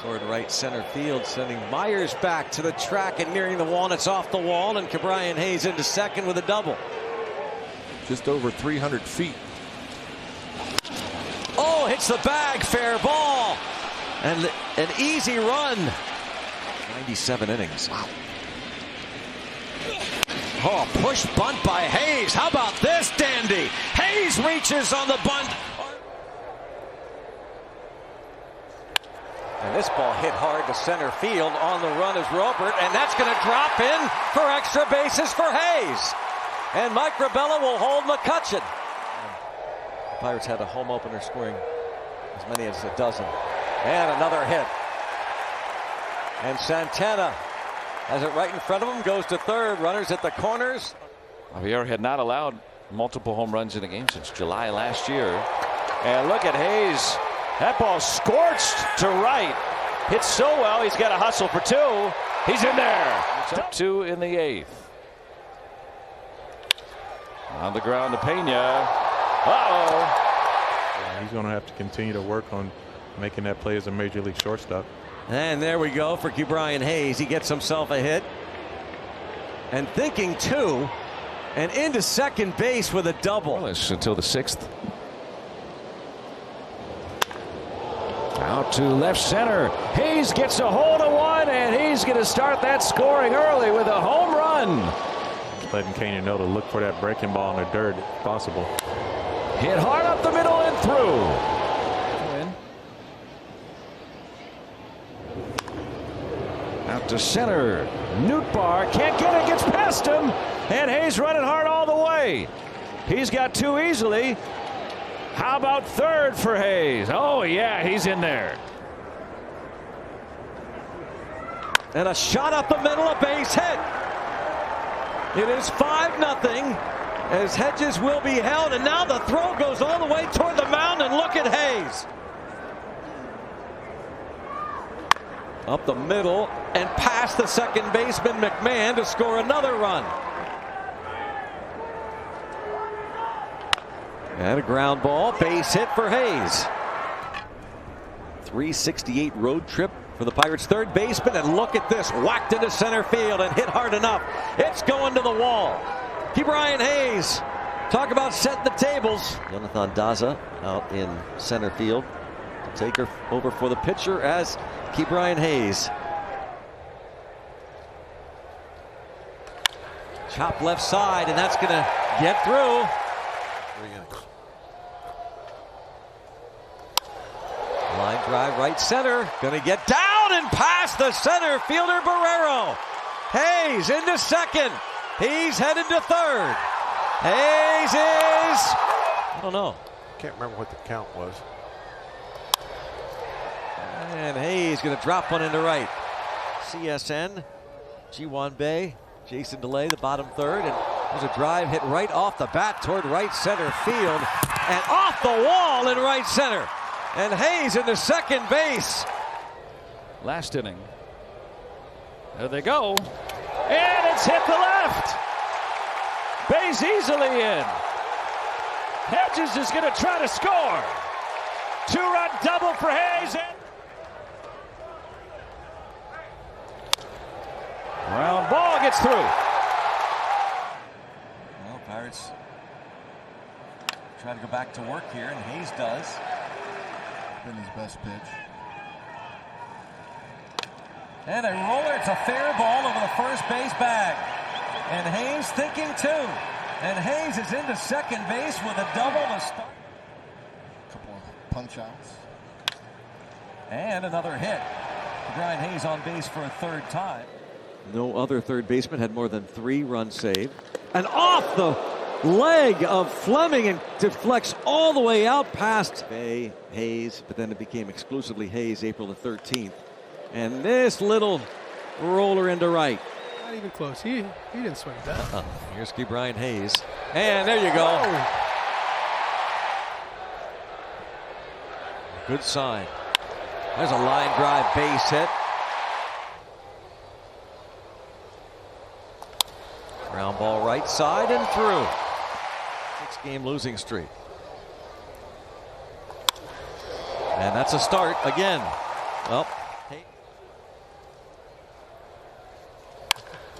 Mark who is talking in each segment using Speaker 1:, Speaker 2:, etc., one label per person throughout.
Speaker 1: toward right center field, sending Myers back to the track and nearing the wall, and it's off the wall, and Kibrian Hayes into second with a double.
Speaker 2: Just over 300 feet.
Speaker 1: Oh, hits the bag, fair ball, and an easy run. 97 innings. Wow. Oh, push bunt by Hayes. How about this dandy? Hayes reaches on the bunt. And this ball hit hard to center field. On the run is Robert, and that's going to drop in for extra bases for Hayes. And Mike Rabella will hold McCutchen. The Pirates had a home opener scoring as many as a dozen. And another hit. And Santana has it right in front of him, goes to third. Runners at the corners.
Speaker 3: Javier had not allowed multiple home runs in a game since July last year. And look at Hayes. That ball scorched to right. Hits so well, he's got to hustle for two. He's in there. It's up 2 in the 8th. On the ground to Pena. Uh-oh.
Speaker 2: He's going to have to continue to work on making that play as a major league shortstop.
Speaker 1: And there we go for Kibrian Hayes. He gets himself a hit. And thinking two. And into second base with a double.
Speaker 3: Until the 6th. Out to left center. Hayes gets a hold of one, and he's going to start that scoring early with a home run.
Speaker 2: Letting Kane know to look for that breaking ball in the dirt if possible.
Speaker 3: Hit hard up the middle and through. Out to center. Nootbaar can't get it, gets past him, and Hayes running hard all the way. He's got 2 easily. How about third for Hayes? Oh, yeah, he's in there.
Speaker 1: And a shot up the middle, a base hit. It is 5-0 as Hedges will be held, and now the throw goes all the way toward the mound, and look at Hayes. Up the middle and past the second baseman McMahon to score another run. And a ground ball, base hit for Hayes. 368 road trip for the Pirates' third baseman, and look at this, whacked into center field and hit hard enough. It's going to the wall. Kibrian Hayes, talk about setting the tables. Jonathan Daza out in center field to take her over for the pitcher as Kibrian Hayes. Chop left side, and that's going to get through. Line drive right center. Going to get down and past the center fielder Barrero. Hayes into second. He's headed to third. Hayes is, I don't know.
Speaker 4: Can't remember what the count was.
Speaker 1: And Hayes going to drop one into right. CSN, Ji-Wan Bae, Jason DeLay, the bottom third. And there's a drive hit right off the bat toward right center field. And off the wall in right center. And Hayes into second base.
Speaker 3: Last inning. There they go. And it's hit the left. Baes easily in. Hedges is going to try to score. 2-run double for Hayes. Ground ball gets through.
Speaker 1: Well, Pirates try to go back to work here, and Hayes does.
Speaker 4: Been his best pitch.
Speaker 1: And a roller, it's a fair ball over the first base bag. And Hayes thinking two. And Hayes is into second base with a double to start.
Speaker 4: A couple of punch outs.
Speaker 1: And another hit. Brian Hayes on base for a third time. No other third baseman had more than 3 runs saved. And off the leg of Fleming and deflects all the way out past Hayes, but then it became exclusively Hayes April the 13th. And this little roller into right.
Speaker 5: Not even close. He didn't swing that.
Speaker 1: Here's Kibrian Hayes. And there you go.
Speaker 5: Oh.
Speaker 1: Good sign. There's a line drive base hit. Ground ball right side and through. 6-game losing streak. And that's a start again. Well, hey.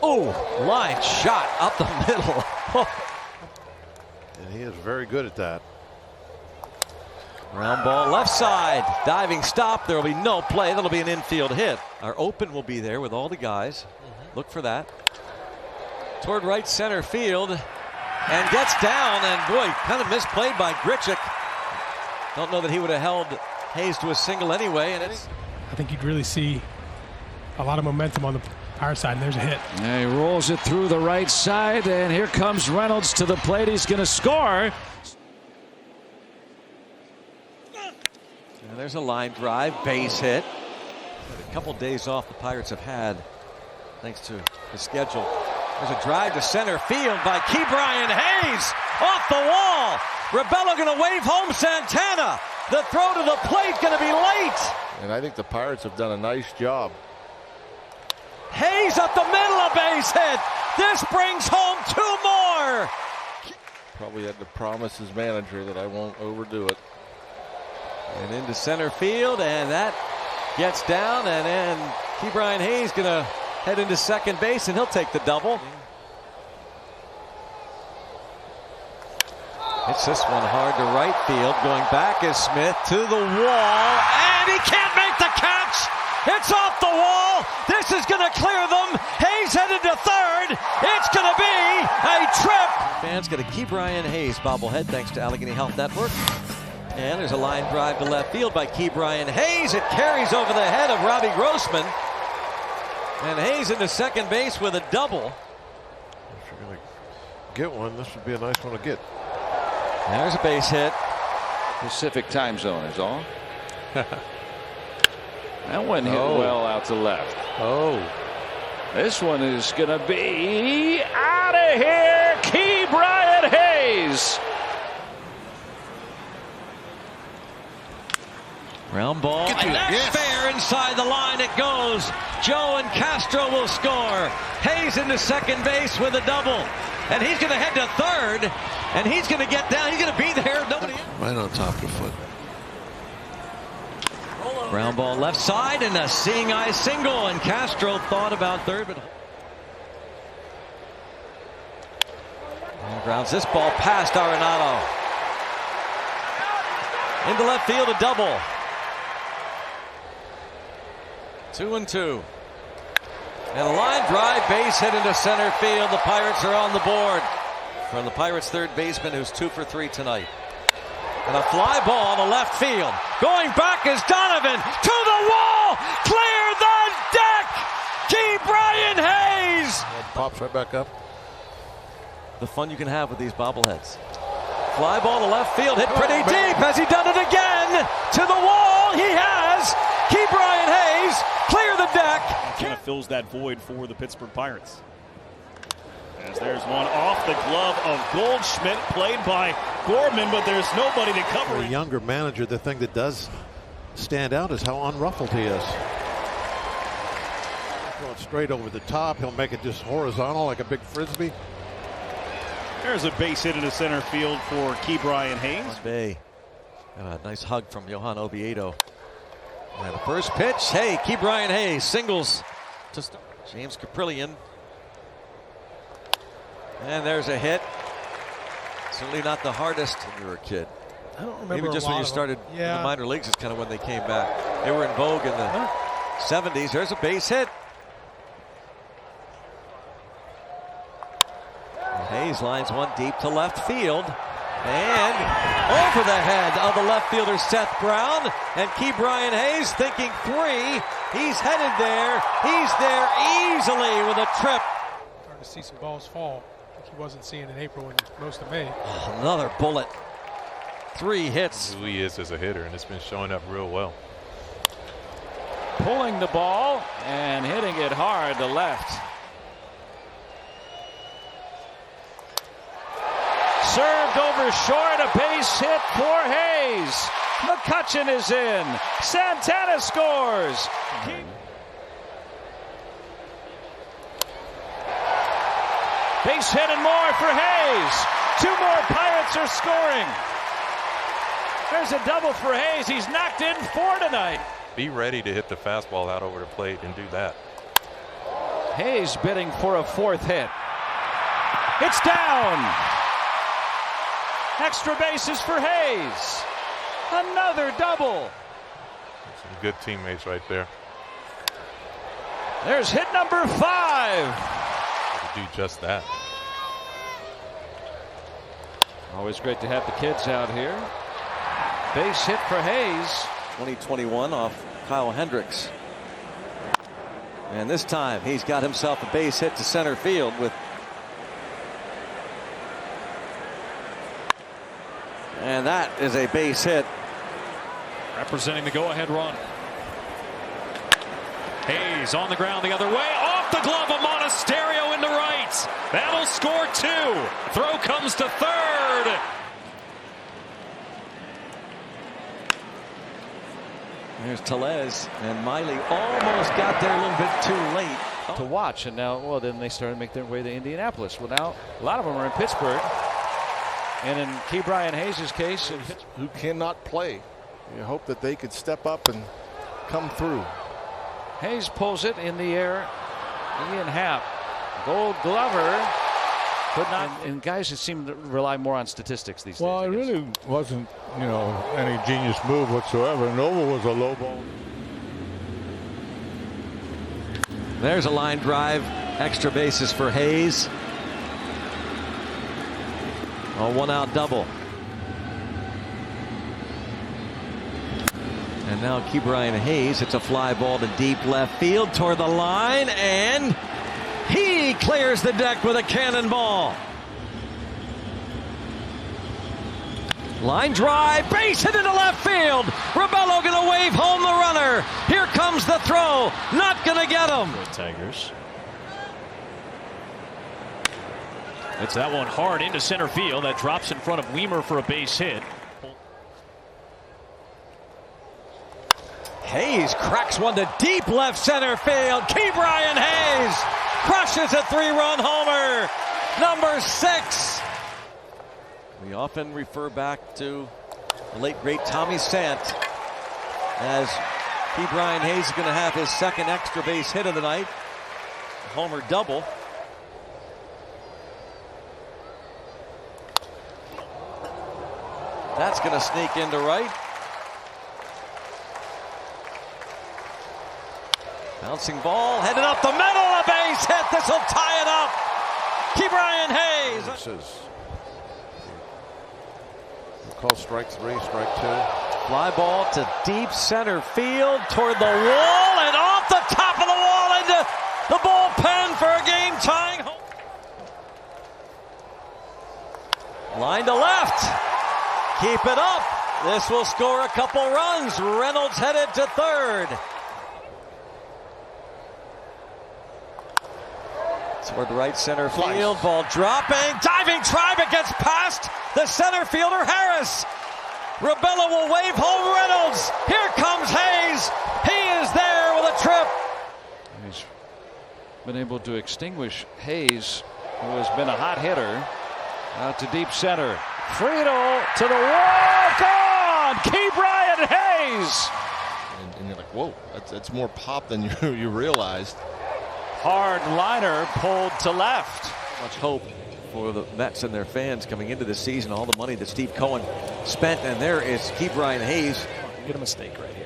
Speaker 1: Oh, line shot up the middle.
Speaker 4: And he is very good at that.
Speaker 1: Ground ball left side. Diving stop. There will be no play. That'll be an infield hit. Our open will be there with all the guys. Look for that. Toward right center field. And gets down. And boy, kind of misplayed by Grichuk. Don't know that he would have held Hayes to a single anyway. And it's.
Speaker 5: I think you'd really see a lot of momentum on the Pirate side, and there's a hit.
Speaker 3: And he rolls it through the right side, and here comes Reynolds to the plate. He's going to score.
Speaker 1: And there's a line drive, base hit. A couple days off the Pirates have had, thanks to the schedule. There's a drive to center field by Kibrian Hayes, off the wall. Rebello going to wave home Santana. The throw to the plate going to be late.
Speaker 4: And I think the Pirates have done a nice job.
Speaker 1: Hayes up the middle, a base hit. This brings home 2 more.
Speaker 4: Probably had to promise his manager that I won't overdo it.
Speaker 1: And into center field, and that gets down, and then Kibrian Hayes going to head into second base, and he'll take the double. Hits this one hard to right field. Going back is Smith to the wall, and he can't make the catch. It's off the wall. This is going to clear them. Hayes headed to third. It's going to be a trip. Fans get a Kibrian Hayes bobblehead thanks to Allegheny Health Network. And there's a line drive to left field by Kibrian Hayes. It carries over the head of Robbie Grossman. And Hayes into second base with a double.
Speaker 4: If you're going to get one, this would be a nice one to get.
Speaker 1: There's a base hit.
Speaker 3: Pacific time zone is all. That one hit well out to left.
Speaker 4: Oh.
Speaker 3: This one is going to be out of here. Kibrian Hayes.
Speaker 1: Ground ball, and that's fair. Inside the line it goes. Joe and Castro will score. Hayes into second base with a double. And he's going to head to third. And he's going to get down. He's going to be there. Nobody.
Speaker 4: Right on top of the foot.
Speaker 1: Ground ball left side and a seeing eye single. And Castro thought about third, but grounds this ball past Arenado. Into left field, a double. 2-2. And a line drive, base hit into center field. The Pirates are on the board. From the Pirates' third baseman, who's 2 for 3 tonight. And a fly ball to left field. Going back is Donovan to the wall. Clear the deck. Kibrian Hayes.
Speaker 4: Pops right back up.
Speaker 1: The fun you can have with these bobbleheads. Fly ball to left field, hit pretty deep. Has he done it again? To the wall, he has. Kibrian Hayes, clear the deck.
Speaker 6: Kind of fills that void for the Pittsburgh Pirates. As there's one off the glove of Goldschmidt, played by Gorman, but there's nobody to cover
Speaker 7: For a
Speaker 6: it.
Speaker 7: younger manager, the thing that does stand out is how unruffled he is. Going straight over the top, he'll make it just horizontal like a big frisbee.
Speaker 6: There's a base hit into center field for Kibrian Hayes.
Speaker 1: Bay. Nice hug from Johan Oviedo. And the first pitch, hey, Kibrian Hayes singles to start. James Caprillion. And there's a hit. Certainly not the hardest when you were a kid.
Speaker 5: I don't remember.
Speaker 1: Maybe just when you started in the minor leagues is kind of when they came back. They were in vogue in the 70s. There's a base hit. And Hayes lines one deep to left field. And over the head of the left fielder Seth Brown. And Kibrian Hayes thinking 3. He's headed there. He's there easily with a trip.
Speaker 5: Starting to see some balls fall. Like he wasn't seeing in April and most of May.
Speaker 1: Oh, another bullet. 3 hits.
Speaker 2: Who he is as a hitter, and it's been showing up real well.
Speaker 3: Pulling the ball and hitting it hard to left. Served over short, a base hit for Hayes. McCutchen is in. Santana scores. Base hit and more for Hayes. 2 more Pirates are scoring. There's a double for Hayes. He's knocked in 4 tonight.
Speaker 2: Be ready to hit the fastball out over the plate and do that.
Speaker 3: Hayes bidding for a fourth hit. It's down. Extra bases for Hayes. Another double.
Speaker 2: Some good teammates right there.
Speaker 3: There's hit number 5.
Speaker 2: To do just that.
Speaker 3: Always great to have the kids out here. Base hit for Hayes.
Speaker 1: 2021 off Kyle Hendricks. And this time he's got himself a base hit to center field with. And that is a base hit.
Speaker 3: Representing the go-ahead run. Hayes on the ground the other way. Off the glove of Monasterio into right. That'll score 2. Throw comes to third.
Speaker 1: There's Tellez, and Miley almost got there a little bit too late
Speaker 3: To watch, and now, well, then they started to make their way to Indianapolis. Well, now a lot of them are in Pittsburgh. And in Kibryan Hayes' case,
Speaker 4: Who cannot play. You hope that they could step up and come through.
Speaker 3: Hayes pulls it in the air. Ian Happ, Gold Glover, could not. And guys that seem to rely more on statistics these days.
Speaker 8: Well, it really wasn't, any genius move whatsoever. Nova was a low ball.
Speaker 1: There's a line drive. Extra bases for Hayes. A 1-out double. And now Kibryan Hayes. It's a fly ball to deep left field toward the line, and he clears the deck with a cannonball. Line drive, base hit into left field. Rebello gonna wave home the runner. Here comes the throw. Not gonna get him.
Speaker 3: Tigers. It's that one hard into center field. That drops in front of Weimer for a base hit.
Speaker 1: Hayes cracks one to deep left center field. Kibryan Hayes crushes a 3-run homer. Number 6. We often refer back to the late great Tommy Sant, as Kibryan Hayes is going to have his second extra base hit of the night. A homer double. That's going to sneak into right. Bouncing ball, headed up the middle, a base hit. This will tie it up. Kibryan Hayes.
Speaker 7: We'll call strike 3, strike 2.
Speaker 1: Fly ball to deep center field toward the wall and off the top of the wall into the bullpen for a game-tying home. Line to left. Keep it up. This will score a couple runs. Reynolds headed to third. Toward right center field. Ball dropping. Diving try, but gets past the center fielder Harris. Rebello will wave home Reynolds. Here comes Hayes. He is there with a trip.
Speaker 3: He's been able to extinguish Hayes, who has been a hot hitter, out to deep center. Friedel to the wall. Gone. Kibryan Hayes.
Speaker 4: And you're like, whoa, that's more pop than you realized.
Speaker 3: Hard liner pulled to left.
Speaker 1: Much hope for the Mets and their fans coming into this season. All the money that Steve Cohen spent, and there is Kibryan Hayes.
Speaker 3: Get a mistake right here.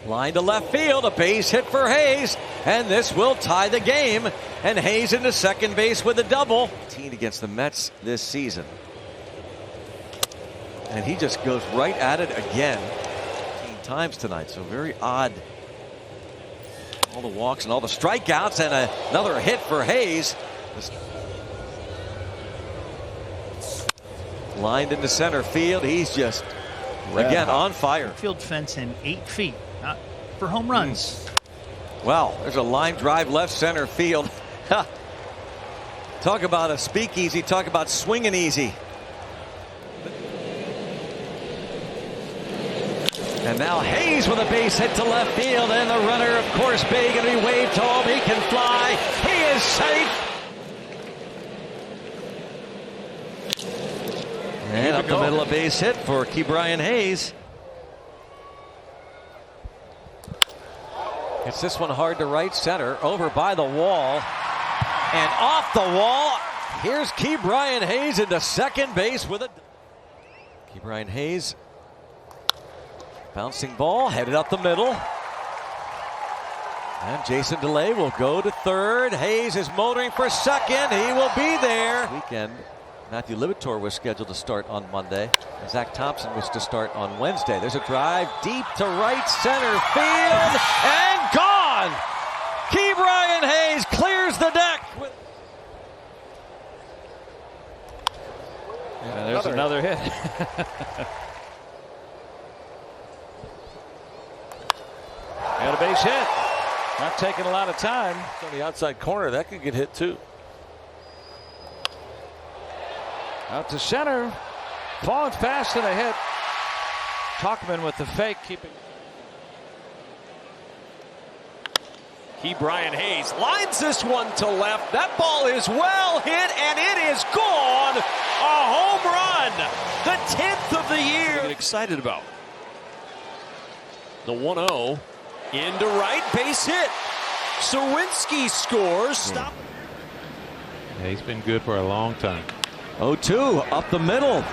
Speaker 1: Line to left field, a base hit for Hayes, and this will tie the game. And Hayes into second base with a double. Against the Mets this season. And he just goes right at it again 15 times tonight. So very odd. All the walks and all the strikeouts, and another hit for Hayes. Lined into center field. He's just again on fire.
Speaker 9: Field fence in 8 feet, not for home runs.
Speaker 1: Well, there's a line drive left center field. Talk about a speakeasy. Talk about swinging easy. And now Hayes with a base hit to left field, and the runner, of course, Bay, going to be waved home. He can fly. He is safe. And up the middle, a base hit for Kibryan Hayes. It's this one hard to right center, over by the wall, and off the wall. Here's Kibrian Hayes into second base with a... Kibrian Hayes, bouncing ball, headed up the middle. And Jason DeLay will go to third. Hayes is motoring for second. He will be there. Weekend, Matthew Libator was scheduled to start on Monday. Zach Thompson was to start on Wednesday. There's a drive deep to right center field and gone. Kibrian Hayes clears the deck.
Speaker 3: Yeah, there's another hit. Got a base hit. Not taking a lot of time.
Speaker 4: On the outside corner, that could get hit too.
Speaker 3: Out to center. Falling fast in a hit. Talkman with the fake, keeping.
Speaker 10: Kibrian Hayes lines this one to left. That ball is well hit, and it is gone. A home run. The 10th of the year. Get excited about. The 1-0 into right, base hit. Sawinski scores. Stop.
Speaker 2: Yeah, he's been good for a long time.
Speaker 1: 0-2 up the middle.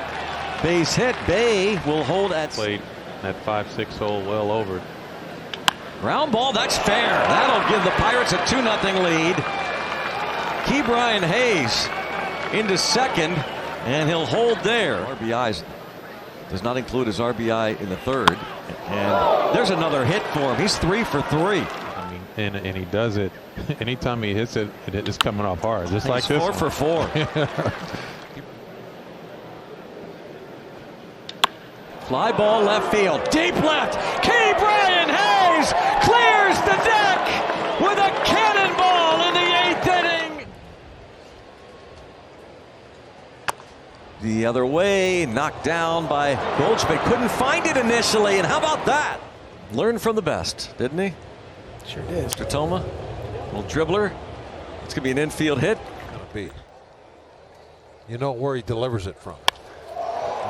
Speaker 1: Base hit. Bay will hold at...
Speaker 2: Played that 5-6 hole well over.
Speaker 1: Ground ball, that's fair. That'll give the Pirates a 2-0 lead. Kibrian Hayes into second, and he'll hold there. RBIs does not include his RBI in the third. And there's another hit for him. He's 3 for 3.
Speaker 2: I mean, and he does it anytime he hits it. It's coming off hard, just like this.
Speaker 1: 4 for 4. Fly ball left field, deep left. Kibrian Hayes clears the deck with a cannonball in the 8th inning. The other way, knocked down by Goldschmidt. Couldn't find it initially, and how about that? Learned from the best, didn't he?
Speaker 5: Sure did.
Speaker 1: Mr. Toma, little dribbler. It's going to be an infield hit.
Speaker 7: You know where he delivers it from.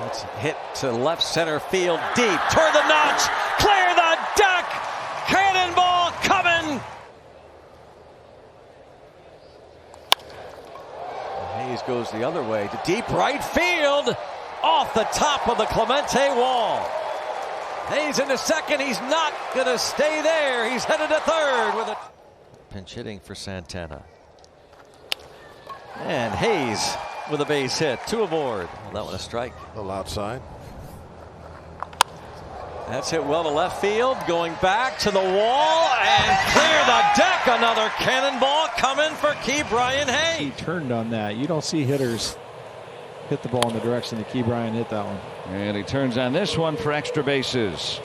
Speaker 1: It's hit to left center field deep toward the notch. Clear the deck. Cannonball coming. Hayes goes the other way to deep right field. Off the top of the Clemente wall. Hayes into second. He's not going to stay there. He's headed to third with a pinch hitting for Santana. And Hayes with a base hit. 2 aboard. Well, that one a strike.
Speaker 7: A little outside.
Speaker 1: That's hit well to left field. Going back to the wall and clear the deck. Another cannonball coming for Kibrian Hayes.
Speaker 11: He turned on that. You don't see hitters hit the ball in the direction that Kibrian hit that one.
Speaker 3: And he turns on this one for extra bases.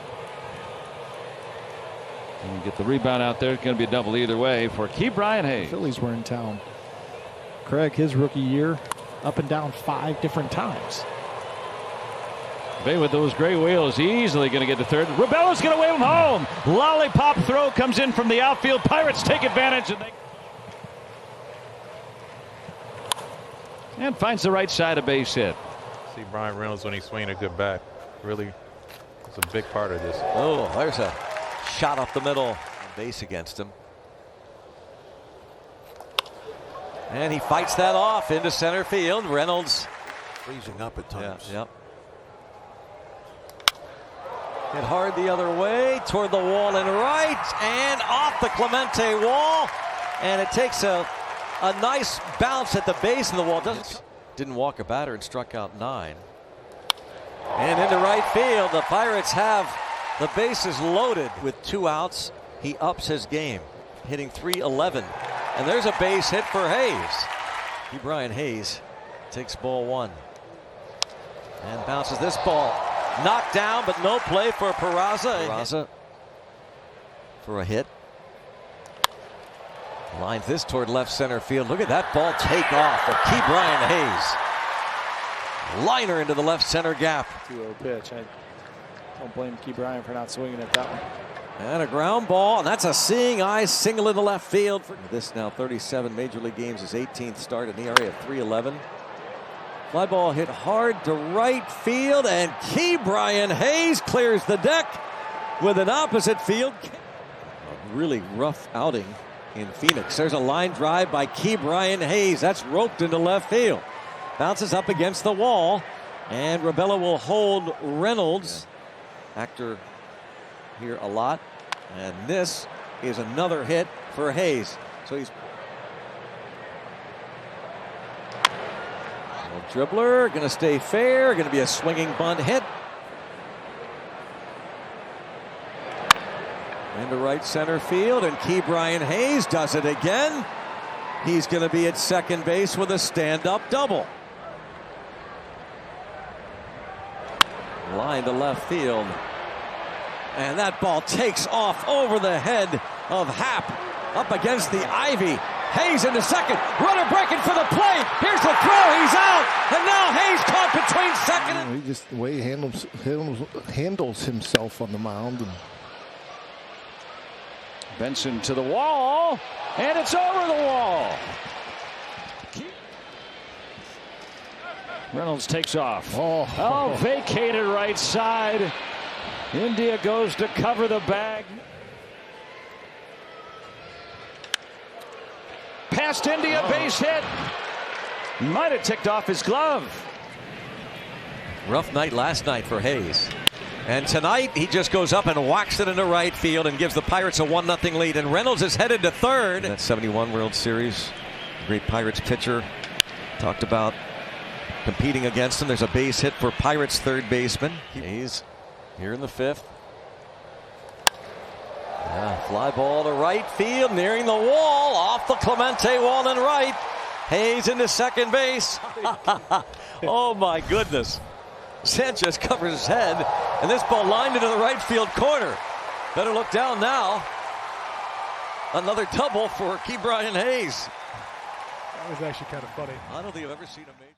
Speaker 3: And get the rebound out there. It's going to be a double either way for Kibrian Hayes.
Speaker 11: The Phillies were in town. Craig, his rookie year, up and down 5 different times.
Speaker 3: Bay with those gray wheels, easily going to get to third. Rubella's going to wave him home. Lollipop throw comes in from the outfield. Pirates take advantage and finds the right side, a base hit.
Speaker 2: See Brian Reynolds when he's swinging a good bat. Really, it's a big part of this.
Speaker 1: Oh, there's a shot up the middle. Base against him. And he fights that off into center field. Reynolds
Speaker 7: Freezing up at times.
Speaker 1: Yep. Hit hard the other way toward the wall and right and off the Clemente wall. And it takes a nice bounce at the base of the wall. Didn't walk a batter and struck out 9. And into right field, the Pirates have the bases loaded with 2 outs. He ups his game, hitting .311. And there's a base hit for Hayes. Kibrian Hayes takes ball 1 and bounces this ball. Knocked down, but no play for Peraza. Peraza for a hit. Lines this toward left center field. Look at that ball take off for Kibrian Hayes. Liner into the left center gap.
Speaker 11: 2-0 pitch. I don't blame Kibrian for not swinging at that one.
Speaker 1: And a ground ball, and that's a seeing eye single in the left field. For this now 37 major league games, his 18th start, an ERA of .311. Fly ball hit hard to right field, and Kibrian Hayes clears the deck with an opposite field. really rough outing in Phoenix. There's a line drive by Kibrian Hayes. That's roped into left field. Bounces up against the wall, and Rabella will hold Reynolds. Actor here a lot, and this is another hit for Hayes. So he's dribbler, going to stay fair, going to be a swinging bunt hit. Into right center field, and Kibrian Hayes does it again. He's going to be at second base with a stand-up double. Line to left field. And that ball takes off over the head of Happ, up against the ivy. Hayes into second, runner breaking for the plate. Here's the throw, he's out, and now Hayes caught between second and...
Speaker 4: He just, the way he handles himself on the mound. And
Speaker 3: Benson to the wall, and it's over the wall. Reynolds takes off. Oh, vacated right side. India goes to cover the bag. Past India, base hit. Might have ticked off his glove.
Speaker 1: Rough night last night for Hayes. And tonight he just goes up and whacks it into right field and gives the Pirates a 1-0 lead. And Reynolds is headed to third. That 71 World Series. Great Pirates pitcher. Talked about competing against him. There's a base hit for Pirates third baseman. Hayes here in the fifth. Fly ball to right field, nearing the wall, off the Clemente wall and right. Hayes into second base. Oh my goodness. Sanchez covers his head, and this ball lined into the right field corner. Better look down now. Another double for Kibrian Hayes.
Speaker 5: That was actually kind of funny.
Speaker 1: I don't think I've ever seen a major.